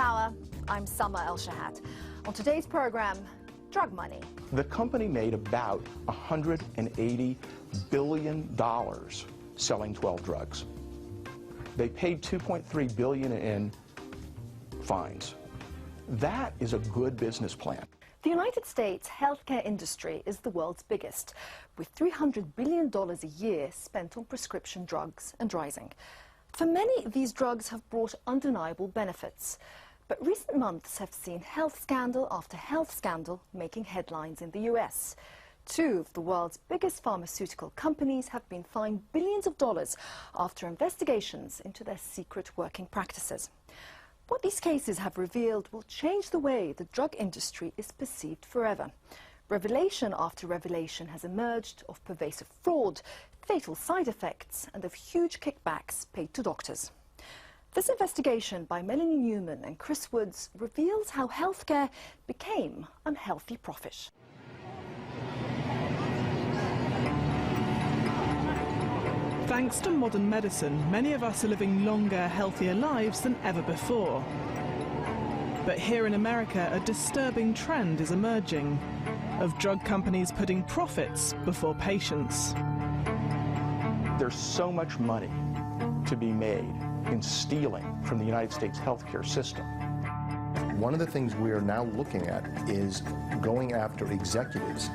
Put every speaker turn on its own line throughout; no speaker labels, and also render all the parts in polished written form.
Hour. I'm Summer El-Shahat. On today's program, drug money.
The company made about $180 billion selling 12 drugs. They paid $2.3 billion in fines. That is a good business plan.
The United States healthcare industry is the world's biggest, with $300 billion a year spent on prescription drugs and rising. For many, these drugs have brought undeniable benefits. But recent months have seen health scandal after health scandal making headlines in the US. Two of the world's biggest pharmaceutical companies have been fined billions of dollars after investigations into their secret working practices. What these cases have revealed will change the way the drug industry is perceived forever. Revelation after revelation has emerged of pervasive fraud, fatal side effects, and of huge kickbacks paid to doctors. This investigation by Melanie Newman and Chris Woods reveals how healthcare became unhealthy profit.
Thanks to modern medicine, many of us are living longer, healthier lives than ever before. But here in America, a disturbing trend is emerging of drug companies putting profits before patients.
There's so much money to be made in stealing from the United States healthcare system.
One of the things we are now looking at is going after executives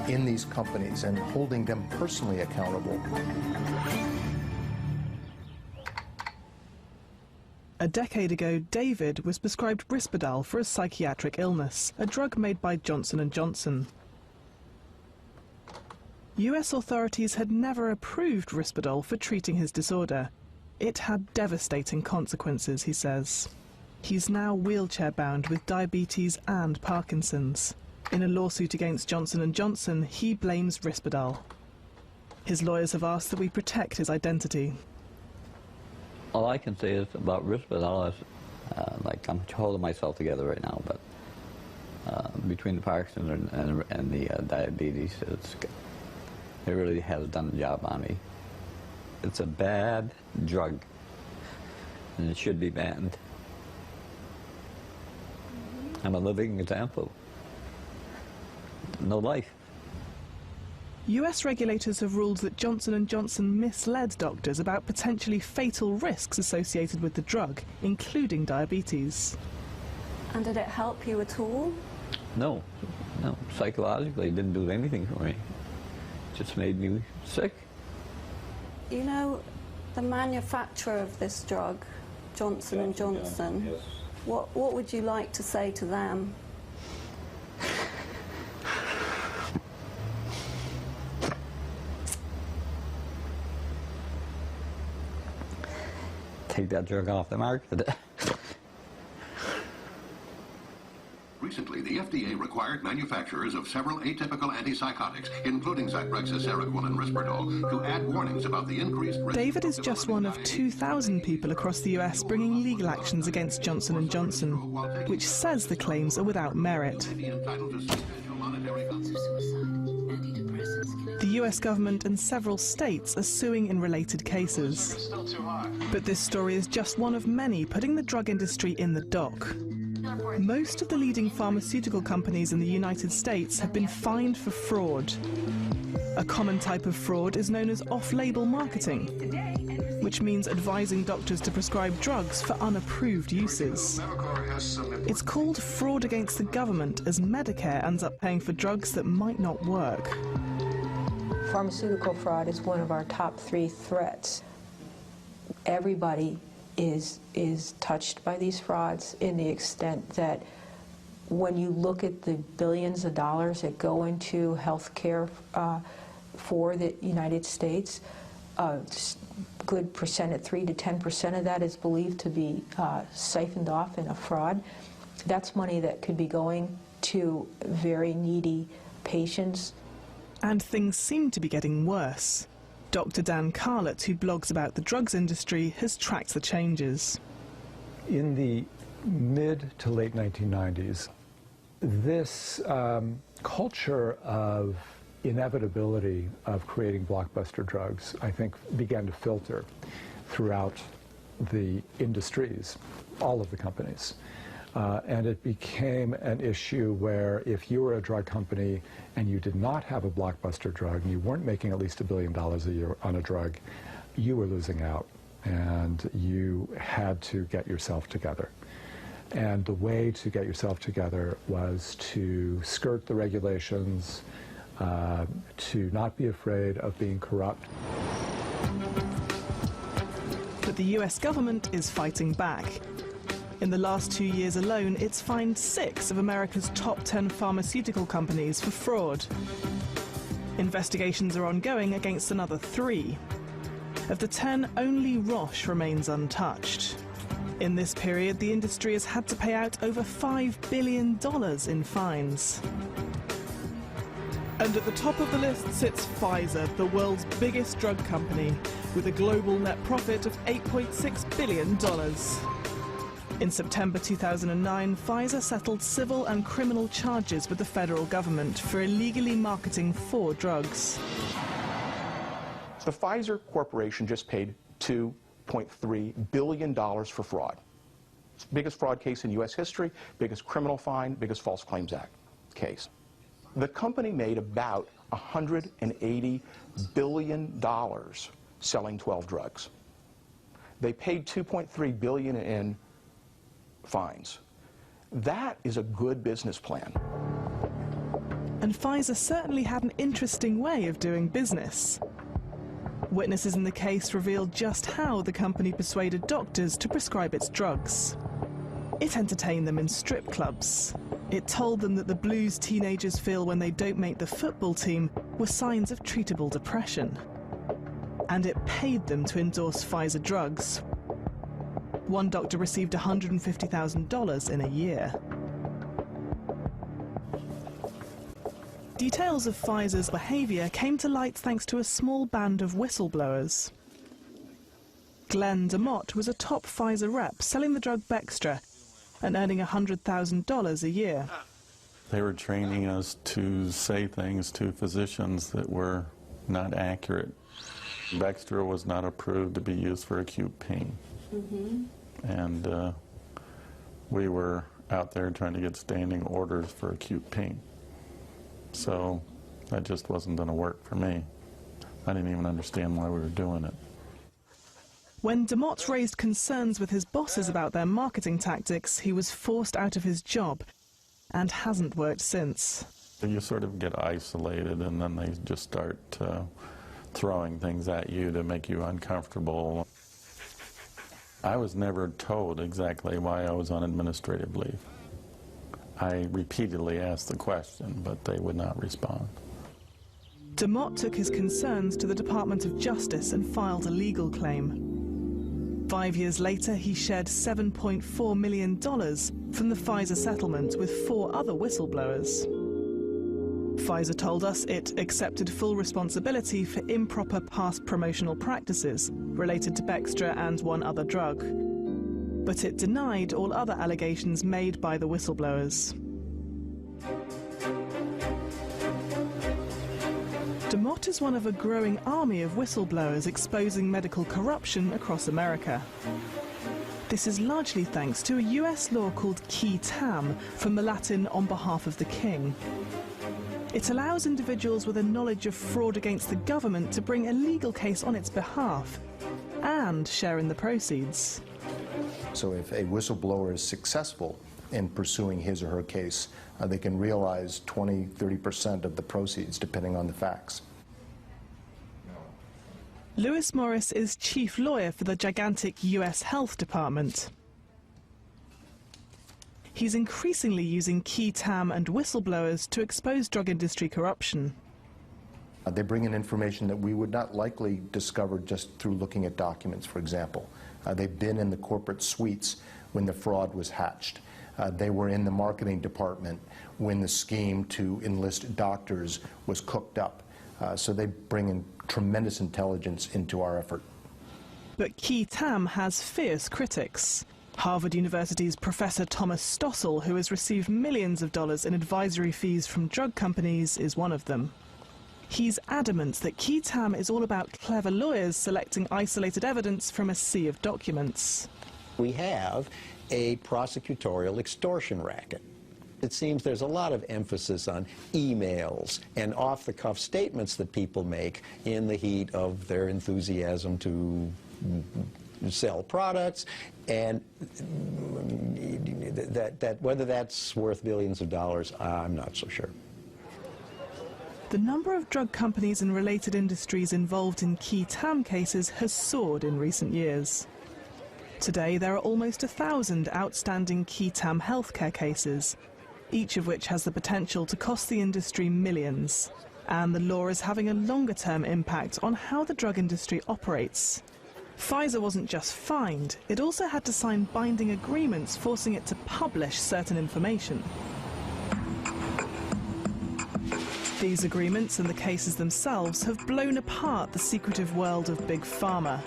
in these companies and holding them personally accountable.
A decade ago, David was prescribed Risperdal for a psychiatric illness, a drug made by Johnson & Johnson. US authorities had never approved Risperdal for treating his disorder. It had devastating consequences, he says. He's now wheelchair-bound with diabetes and Parkinson's. In a lawsuit against Johnson & Johnson, he blames Risperdal. His lawyers have asked that we protect his identity.
All I can say is about Risperdal is, like, I'm holding myself together right now, but between the Parkinson's and the diabetes, it really has done the job on me. It's a bad drug, and it should be banned. I'm a living example. No life.
US regulators have ruled that Johnson & Johnson misled doctors about potentially fatal risks associated with the drug, including diabetes.
And did it help you at all?
No, no. Psychologically, it didn't do anything for me. It just made me sick.
You know, the manufacturer of this drug, Johnson & Johnson,
yes.
What would you like to say to them?
Take that drug off the market.
Recently, the FDA required manufacturers of several atypical antipsychotics, including Zyprexa, Seroquel, and Risperdal, to add warnings about the increased risk.
David is just one of 2,000 people across the US bringing legal actions against Johnson & Johnson, which says the claims are without merit. The US government and several states are suing in related cases. But this story is just one of many putting the drug industry in the dock. Most of the leading pharmaceutical companies in the United States have been fined for fraud. A common type of fraud is known as off-label marketing, which means advising doctors to prescribe drugs for unapproved uses. It's called fraud against the government, as Medicare ends up paying for drugs that might not work.
Pharmaceutical fraud is one of our top 3 threats. Everybody is touched by these frauds in the extent that when you look at the billions of dollars that go into health care for the United States, a good percent, 3 to 10% of that is believed to be siphoned off in a fraud. That's money that could be going to very needy patients.
And things seem to be getting worse. Dr. Dan Carlett, who blogs about the drugs industry, has tracked the changes.
In the mid to late 1990s, this culture of inevitability of creating blockbuster drugs, I think, began to filter throughout the industries, all of the companies. And it became an issue where if you were a drug company and you did not have a blockbuster drug, and you weren't making at least $1 billion a year on a drug, you were losing out, and you had to get yourself together. And the way to get yourself together was to skirt the regulations, to not be afraid of being corrupt.
But the US government is fighting back. In the last 2 years alone, it's fined 6 of America's top 10 pharmaceutical companies for fraud. Investigations are ongoing against another 3. Of the 10, only Roche remains untouched. In this period, the industry has had to pay out over $5 billion in fines. And at the top of the list sits Pfizer, the world's biggest drug company, with a global net profit of $8.6 billion. In September 2009, Pfizer settled civil and criminal charges with the federal government for illegally marketing 4 drugs.
The Pfizer Corporation just paid $2.3 billion for fraud. It's the biggest fraud case in U.S. history, biggest criminal fine, biggest False Claims Act case. The company made about $180 billion selling 12 drugs. They paid $2.3 billion in fines. That is a good business plan.
And Pfizer certainly had an interesting way of doing business. Witnesses in the case revealed just how the company persuaded doctors to prescribe its drugs. It entertained them in strip clubs. It told them that the blues teenagers feel when they don't make the football team were signs of treatable depression. And it paid them to endorse Pfizer drugs. One doctor received $150,000 in a year. Details of Pfizer's behavior came to light thanks to a small band of whistleblowers. Glenn DeMott was a top Pfizer rep selling the drug Bextra and earning $100,000 a year.
They were training us to say things to physicians that were not accurate. Bextra was not approved to be used for acute pain. And we were out there trying to get standing orders for acute pain. So that just wasn't going to work for me. I didn't even understand why we were doing it.
When DeMott raised concerns with his bosses about their marketing tactics, he was forced out of his job and hasn't worked since.
You sort of get isolated, and then they just start throwing things at you to make you uncomfortable. I was never told exactly why I was on administrative leave. I repeatedly asked the question, but they would not respond.
DeMott took his concerns to the Department of Justice and filed a legal claim. 5 years later, he shared $7.4 million from the Pfizer settlement with 4 other whistleblowers. Pfizer told us it accepted full responsibility for improper past promotional practices related to Bextra and 1 other drug. But it denied all other allegations made by the whistleblowers. DeMott is one of a growing army of whistleblowers exposing medical corruption across America. This is largely thanks to a US law called qui tam, from the Latin on behalf of the king. It allows individuals with a knowledge of fraud against the government to bring a legal case on its behalf and share in the proceeds.
So if a whistleblower is successful in pursuing his or her case, they can realize 20–30% of the proceeds, depending on the facts.
Lewis Morris is chief lawyer for the gigantic US Health Department. He's increasingly using qui tam and whistleblowers to expose drug industry corruption.
They bring in information that we would not likely discover just through looking at documents, for example. They've been in the corporate suites when the fraud was hatched. They were in the marketing department when the scheme to enlist doctors was cooked up. So they bring in tremendous intelligence into our effort.
But qui tam has fierce critics. Harvard University's Professor Thomas Stossel, who has received millions of dollars in advisory fees from drug companies, is one of them. He's adamant that qui tam is all about clever lawyers selecting isolated evidence from a sea of documents.
We have a prosecutorial extortion racket. It seems there's a lot of emphasis on emails and off-the-cuff statements that people make in the heat of their enthusiasm to sell products, and that whether that's worth billions of dollars, I'm not so sure.
The number of drug companies and related industries involved in quedan cases has soared in recent years. Today, there are almost 1,000 outstanding quedan healthcare cases, each of which has the potential to cost the industry millions. And the law is having a longer-term impact on how the drug industry operates. Pfizer wasn't just fined, it also had to sign binding agreements forcing it to publish certain information. These agreements and the cases themselves have blown apart the secretive world of Big Pharma.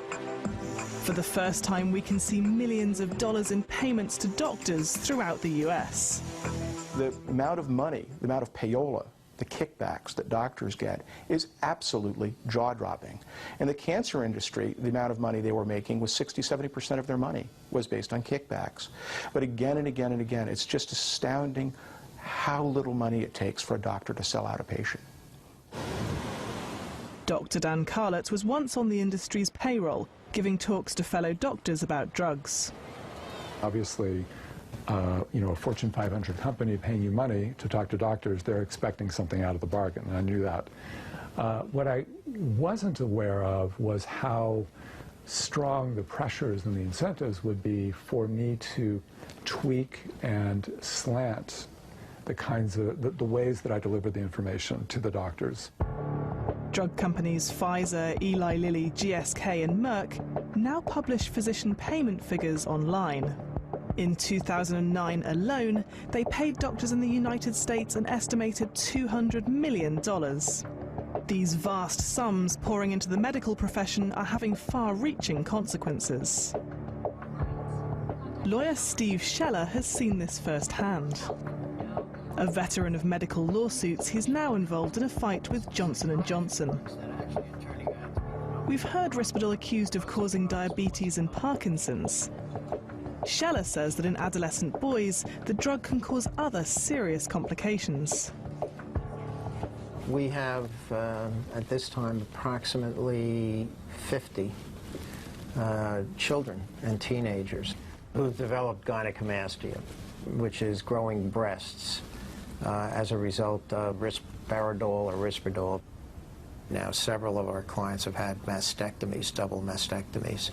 For the first time, we can see millions of dollars in payments to doctors throughout the US.
The amount of money, the amount of payola, the kickbacks that doctors get is absolutely jaw-dropping. In the cancer industry, the amount of money they were making was 60–70% of their money was based on kickbacks. But again and again and again, it's just astounding how little money it takes for a doctor to sell out a patient.
Dr. Dan Carlett was once on the industry's payroll, giving talks to fellow doctors about drugs.
Obviously, a Fortune 500 company paying you money to talk to doctors, they're expecting something out of the bargain, and I knew that. What I wasn't aware of was how strong the pressures and the incentives would be for me to tweak and slant the kinds of, the ways that I deliver the information to the doctors.
Drug companies Pfizer, Eli Lilly, GSK and Merck now publish physician payment figures online. In 2009 alone, they paid doctors in the United States an estimated $200 million. These vast sums pouring into the medical profession are having far-reaching consequences. Lawyer Steve Scheller has seen this firsthand. A veteran of medical lawsuits, he's now involved in a fight with Johnson & Johnson. We've heard Risperdal accused of causing diabetes and Parkinson's. Scheller says that in adolescent boys, the drug can cause other serious complications.
We have, at this time, approximately 50 children and teenagers who've developed gynecomastia, which is growing breasts, as a result of risperidol or Risperdal. Now, several of our clients have had mastectomies, double mastectomies,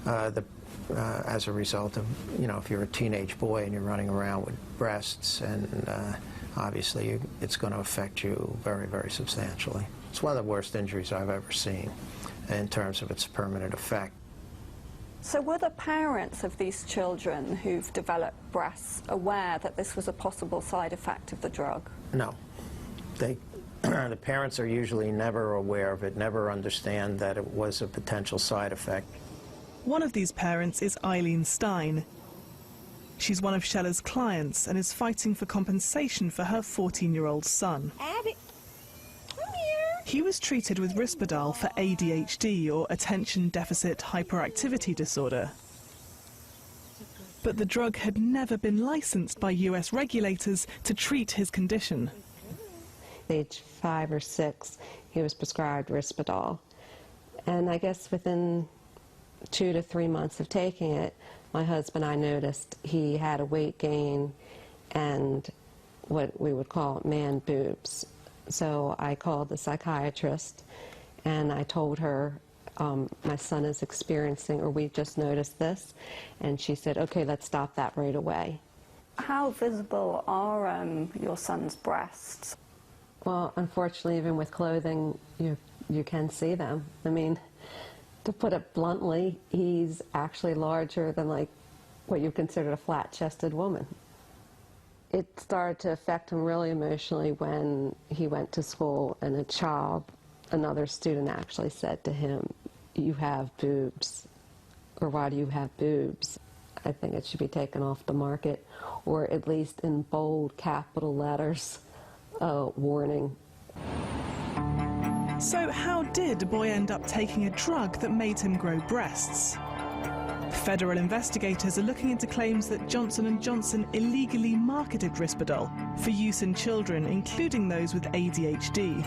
as a result of, if you're a teenage boy and you're running around with breasts, and obviously it's going to affect you very, very substantially. It's one of the worst injuries I've ever seen in terms of its permanent effect.
So were the parents of these children who've developed breasts aware that this was a possible side effect of the drug?
No. The parents are usually never aware of it, never understand that it was a potential side effect.
One of these parents is Eileen Stein. She's one of Scheller's clients and is fighting for compensation for her 14-year-old son.
Abby, come here.
He was treated with Risperdal for ADHD, or attention deficit hyperactivity disorder. But the drug had never been licensed by US regulators to treat his condition.
Age 5 or 6, he was prescribed Risperdal. And I guess within 2 to 3 months of taking it, my husband and I noticed he had a weight gain and what we would call man boobs. So I called the psychiatrist and I told her, my son is experiencing, or we just noticed this, and she said, okay, let's stop that right away.
How visible are your son's breasts?
Well, unfortunately, even with clothing, you can see them. I mean, to put it bluntly, he's actually larger than like what you consider a flat-chested woman. It started to affect him really emotionally when he went to school and another student actually said to him, you have boobs, or why do you have boobs? I think it should be taken off the market, or at least in bold capital letters, warning.
So how did a boy end up taking a drug that made him grow breasts? Federal investigators are looking into claims that Johnson & Johnson illegally marketed Risperdal for use in children, including those with ADHD.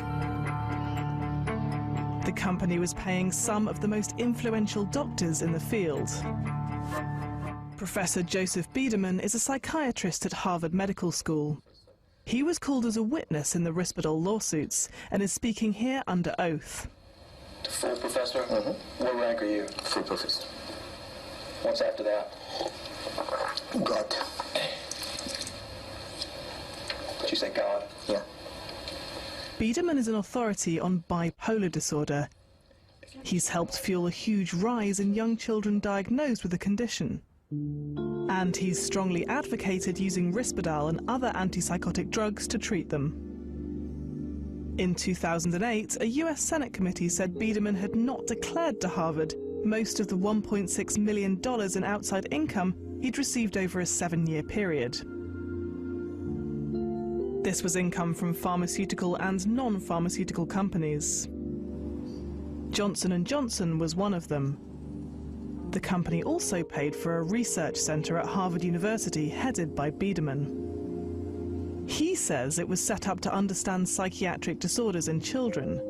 The company was paying some of the most influential doctors in the field. Professor Joseph Biederman is a psychiatrist at Harvard Medical School. He was called as a witness in the Risperdal lawsuits and is speaking here under oath.
Full professor? What rank are you? Full professor. What's after that?
God.
Did you say God?
Yeah.
Biederman is an authority on bipolar disorder. He's helped fuel a huge rise in young children diagnosed with the condition. And he's strongly advocated using Risperdal and other antipsychotic drugs to treat them. In 2008, a US Senate committee said Biederman had not declared to Harvard most of the $1.6 million in outside income he'd received over a 7-year period. This was income from pharmaceutical and non-pharmaceutical companies. Johnson & Johnson was one of them. The company also paid for a research center at Harvard University headed by Biederman. He says it was set up to understand psychiatric disorders in children.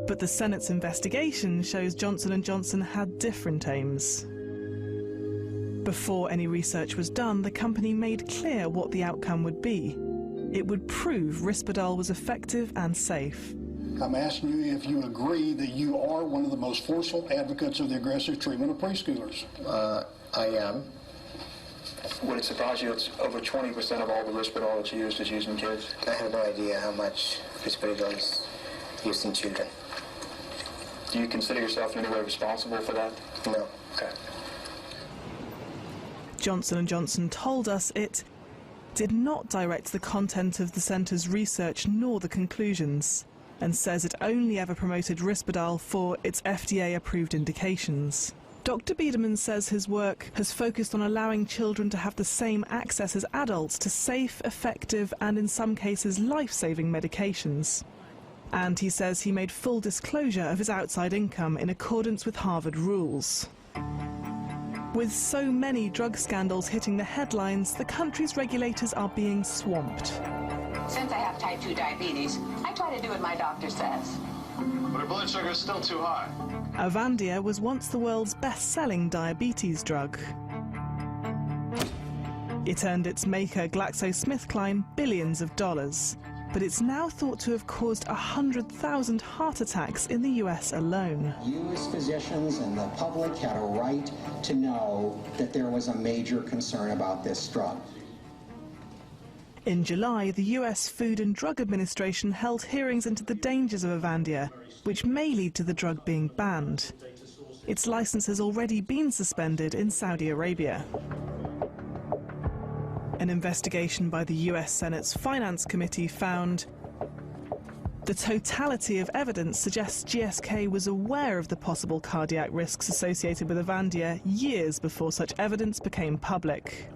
But the Senate's investigation shows Johnson & Johnson had different aims. Before any research was done, the company made clear what the outcome would be. It would prove Risperdal was effective and safe.
I'm asking you if you agree that you are one of the most forceful advocates of the aggressive treatment of preschoolers.
I am.
Would it surprise you it's over 20% of all the Risperdal that's used is used in kids?
I have no idea how much Risperdal is used in children.
Do you consider yourself in any way responsible for that?
No.
Okay.
Johnson & Johnson told us it did not direct the content of the centre's research nor the conclusions, and says it only ever promoted Risperdal for its FDA-approved indications. Dr. Biederman says his work has focused on allowing children to have the same access as adults to safe, effective, and in some cases life-saving medications. And he says he made full disclosure of his outside income in accordance with Harvard rules. With so many drug scandals hitting the headlines, the country's regulators are being swamped.
Since I have type 2 diabetes, I try to do what my doctor says.
But her blood sugar is still too high.
Avandia was once the world's best-selling diabetes drug. It earned its maker, GlaxoSmithKline, billions of dollars. But it's now thought to have caused 100,000 heart attacks in the US alone.
You as physicians and the public had a right to know that there was a major concern about this drug.
In July, the US Food and Drug Administration held hearings into the dangers of Avandia, which may lead to the drug being banned. Its license has already been suspended in Saudi Arabia. An investigation by the US Senate's Finance Committee found the totality of evidence suggests GSK was aware of the possible cardiac risks associated with Avandia years before such evidence became public.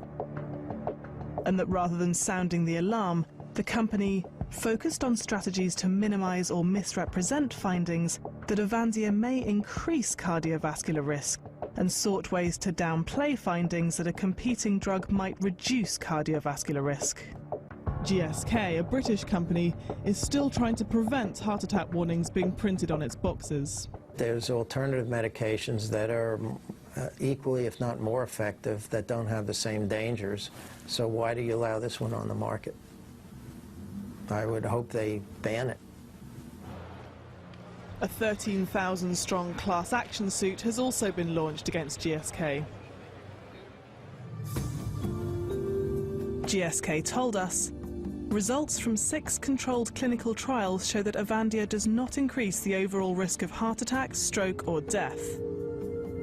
And that rather than sounding the alarm, the company focused on strategies to minimize or misrepresent findings that Avandia may increase cardiovascular risk, and sought ways to downplay findings that a competing drug might reduce cardiovascular risk. GSK, a British company, is still trying to prevent heart attack warnings being printed on its boxes.
There's alternative medications that are equally, if not more effective, that don't have the same dangers. So why do you allow this one on the market? I would hope they ban it.
A 13,000-strong class action suit has also been launched against GSK. GSK told us, results from 6 controlled clinical trials show that Avandia does not increase the overall risk of heart attack, stroke or death.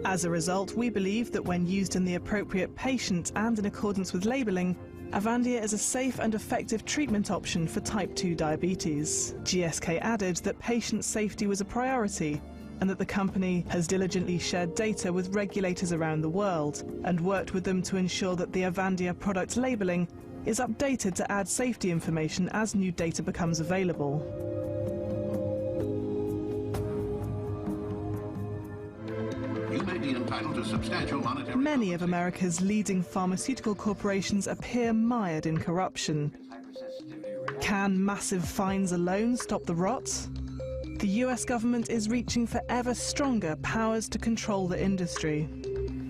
As a result, we believe that when used in the appropriate patient and in accordance with labelling, Avandia is a safe and effective treatment option for type 2 diabetes. GSK added that patient safety was a priority and that the company has diligently shared data with regulators around the world and worked with them to ensure that the Avandia product labelling is updated to add safety information as new data becomes available.
You may be entitled entitled to substantial monetary...
Many of America's leading pharmaceutical corporations appear mired in corruption. Can massive fines alone stop the rot? The US government is reaching for ever stronger powers to control the industry.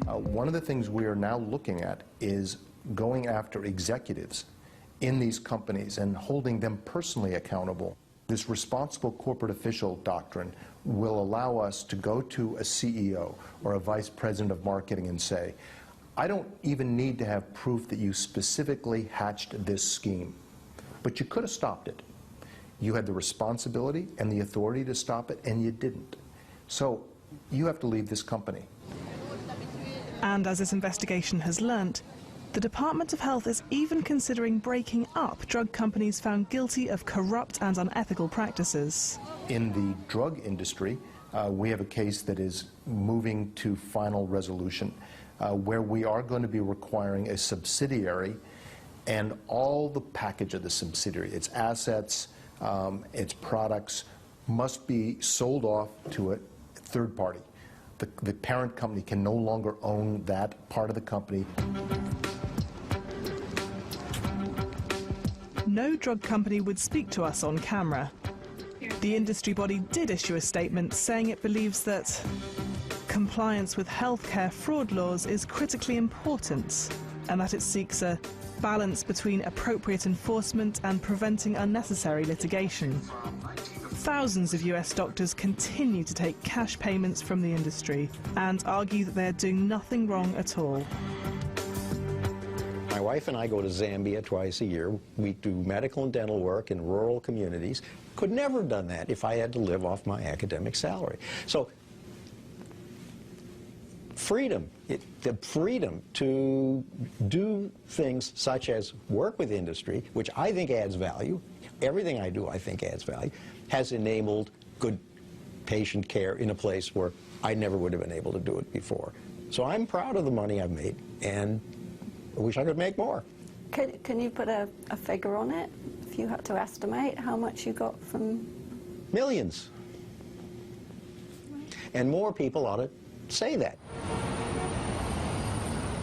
One of the things we are now looking at is going after executives in these companies and holding them personally accountable. This responsible corporate official doctrine will allow us to go to a CEO or a vice president of marketing and say, I don't even need to have proof that you specifically hatched this scheme, but you could have stopped it. You had the responsibility and the authority to stop it, and you didn't. So you have to leave this company.
And as this investigation has learnt, the Department of Health is even considering breaking up drug companies found guilty of corrupt and unethical practices.
In the drug industry, we have a case that is moving to final resolution, where we are going to be requiring a subsidiary and all the package of the subsidiary, its assets, its products, must be sold off to a third party. The parent company can no longer own that part of the company.
No drug company would speak to us on camera. The industry body did issue a statement saying it believes that compliance with healthcare fraud laws is critically important and that it seeks a balance between appropriate enforcement and preventing unnecessary litigation. Thousands of US doctors continue to take cash payments from the industry and argue that they're doing nothing wrong at all.
My wife and I go to Zambia twice a year. We do medical and dental work in rural communities. Could never have done that if I had to live off my academic salary. So freedom, the freedom to do things such as work with industry, which I think adds value, everything I do I think adds value, has enabled good patient care in a place where I never would have been able to do it before. So I'm proud of the money I've made, and I wish I could make more.
Can you put a figure on it? If you had to estimate how much you got from...
Millions. And more people ought to say that.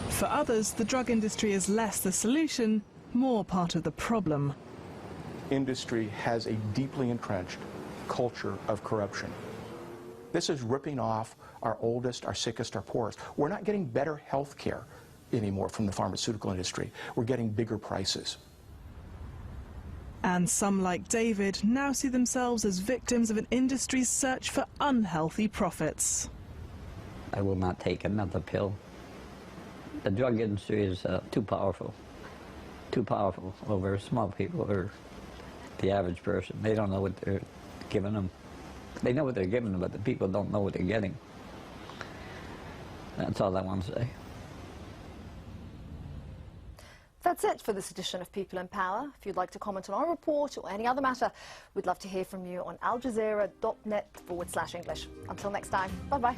For others, the drug industry is less the solution, more part of the problem.
Industry has a deeply entrenched culture of corruption. This is ripping off our oldest, our sickest, our poorest. We're not getting better health care anymore from the pharmaceutical industry. We're getting bigger prices.
And some, like David, now see themselves as victims of an industry's search for unhealthy profits.
I will not take another pill. The drug industry is too powerful over small people or the average person. They don't know what they're giving them. They know what they're giving them, but the people don't know what they're getting. That's all I want to say.
That's it for this edition of People in Power. If you'd like to comment on our report or any other matter, we'd love to hear from you on aljazeera.net/English. Until next time, bye-bye.